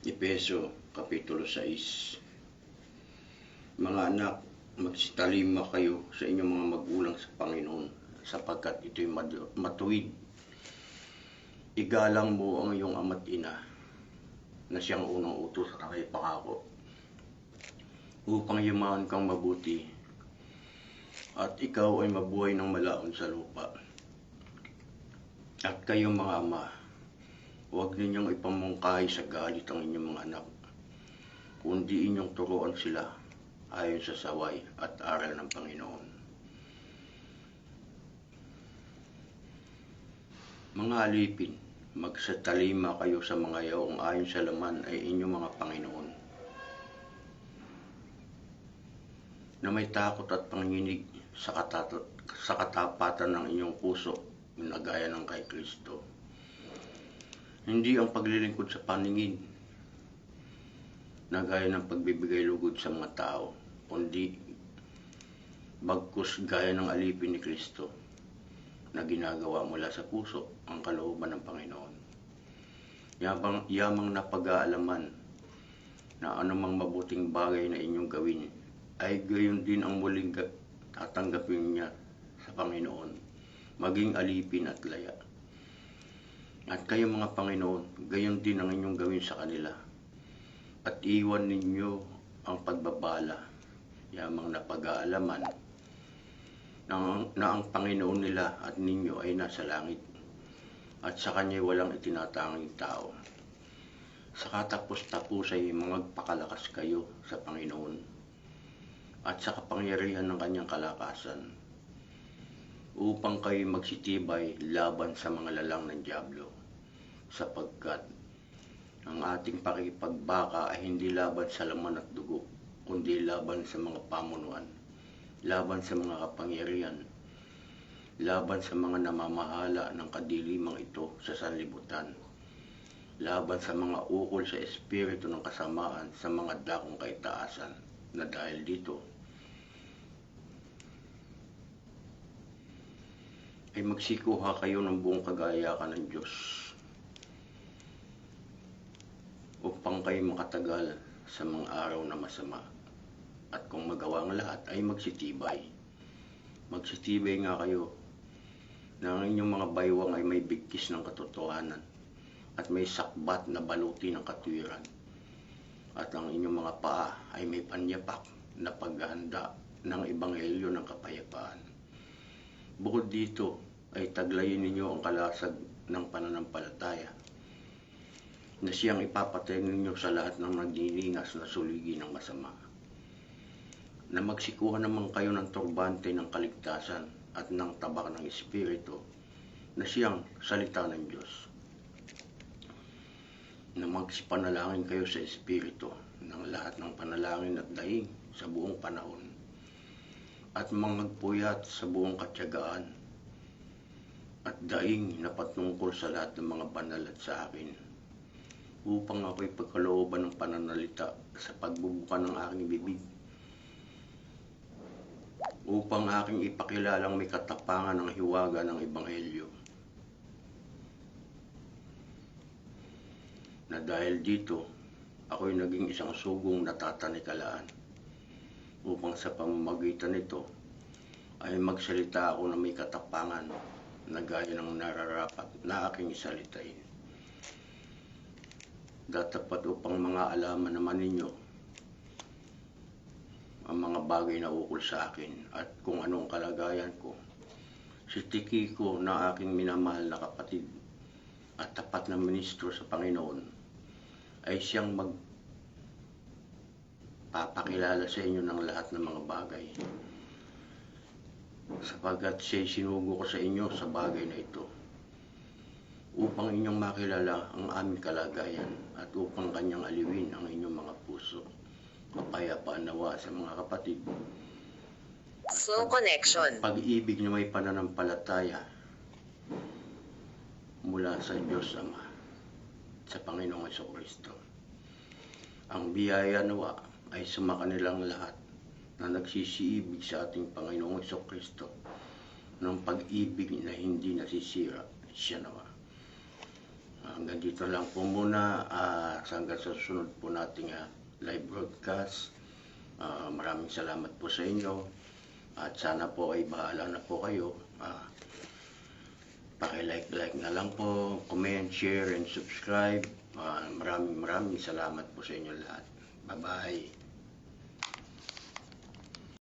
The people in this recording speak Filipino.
Efeso, Kapitulo 6. Mga anak, magsitalima kayo sa inyong mga magulang sa Panginoon, sapagkat ito'y matuwid. Igalang mo ang iyong ama't ina, na siyang unang utos sa kay pangako, upang yumaon kang mabuti, at ikaw ay mabuhay ng malaon sa lupa. At kayo mga ama, huwag ninyong ipamungkahi sa galit ang inyong mga anak, kundi inyong turuan sila ayon sa saway at aral ng Panginoon. Mga alipin, magsatalima kayo sa mga yaong ayon sa laman ay inyong mga Panginoon, na may takot at panginig sa katapatan ng inyong puso, na gaya ng kay Kristo. Hindi ang paglilingkod sa paningin, na gaya ng pagbibigay lugod sa mga tao, kundi bagkus gaya ng alipin ni Kristo, na ginagawa mula sa puso ang kalooban ng Panginoon. Yamang na pag-aalaman na anumang mabuting bagay na inyong gawin ay gayon din ang muling tatanggapin niya sa Panginoon, maging alipin at laya. At kayo mga Panginoon, gayon din ang inyong gawin sa kanila, at iwan ninyo ang pagbabala, yamang na pag-aalaman na ang Panginoon nila at ninyo ay nasa langit, at sa Kanya'y walang itinatanging tao. Sa katapos-tapos ay magpakalakas kayo sa Panginoon at sa kapangyarihan ng Kanyang kalakasan, upang kayo magsitibay laban sa mga lalang ng dyablo, sapagkat ang ating pakipagbaka ay hindi laban sa laman at dugo, kundi laban sa mga pamunuan, laban sa mga kapangyarihan, laban sa mga namamahala ng kadilimang ito sa sanlibutan, laban sa mga ukol sa espiritu ng kasamaan sa mga dakong kaitaasan, na dahil dito ay magsikuha kayo ng buong kagayakan ng Diyos, upang kayo makatagal sa mga araw na masama, at kung magawa ang lahat ay magsitibay. Magsitibay nga kayo na ang inyong mga baywang ay may bigkis ng katotohanan, at may sakbat na baluti ng katwiran, at ang inyong mga paa ay may panyapak na paghahanda ng ebanghelyo ng kapayapaan. Bukod dito ay taglayin ninyo ang kalasag ng pananampalataya, na siyang ipapatay ninyo sa lahat ng nagniningas na suligi ng masama. Na magsikuha naman kayo ng turbante ng kaligtasan at ng tabak ng Espiritu, na siyang salita ng Diyos. Na magsipanalangin kayo sa Espiritu ng lahat ng panalangin at daing sa buong panahon, at magpuyat sa buong katyagaan at daing na patungkol sa lahat ng mga banal at sa akin, upang ako'y pagkalooban ng pananalita sa pagbubuka ng aking bibig, upang aking ipakilalang may katapangan ng hiwaga ng ebanghelyo, na dahil dito ako'y naging isang sugong natatanikalaan, upang sa pamamagitan nito ay magsalita ako na may katapangan, na gaya ng nararapat na aking isalitain. Datapat upang mga alaman naman ninyo ang mga bagay na ukol sa akin, at kung anong kalagayan ko. Si Tikiko, na aking minamahal na kapatid at tapat na ministro sa Panginoon, ay siyang magpapakilala sa inyo ng lahat ng mga bagay, sapagkat siya'y sinugo ko sa inyo sa bagay na ito, upang inyong makilala ang aming kalagayan, at upang kanyang aliwin ang inyong mga puso. Kapayapaan nawa sa mga kapatid. Slow connection. Pag-ibig na may pananampalataya mula sa Diyos Ama, sa Panginoong Jesucristo. Ang biyaya nawa ay sumakanilang lahat na nagsisiibig sa ating Panginoong Jesucristo ng pag-ibig na hindi nasisira. Siya nawa. Hanggang hanggang dito lang po muna hanggang sa susunod po nating live broadcast. Maraming salamat po sa inyo at sana po ay bahala na po kayo. Paki-like na lang po, comment, share, and subscribe. Maraming salamat po sa inyo lahat. Bye-bye.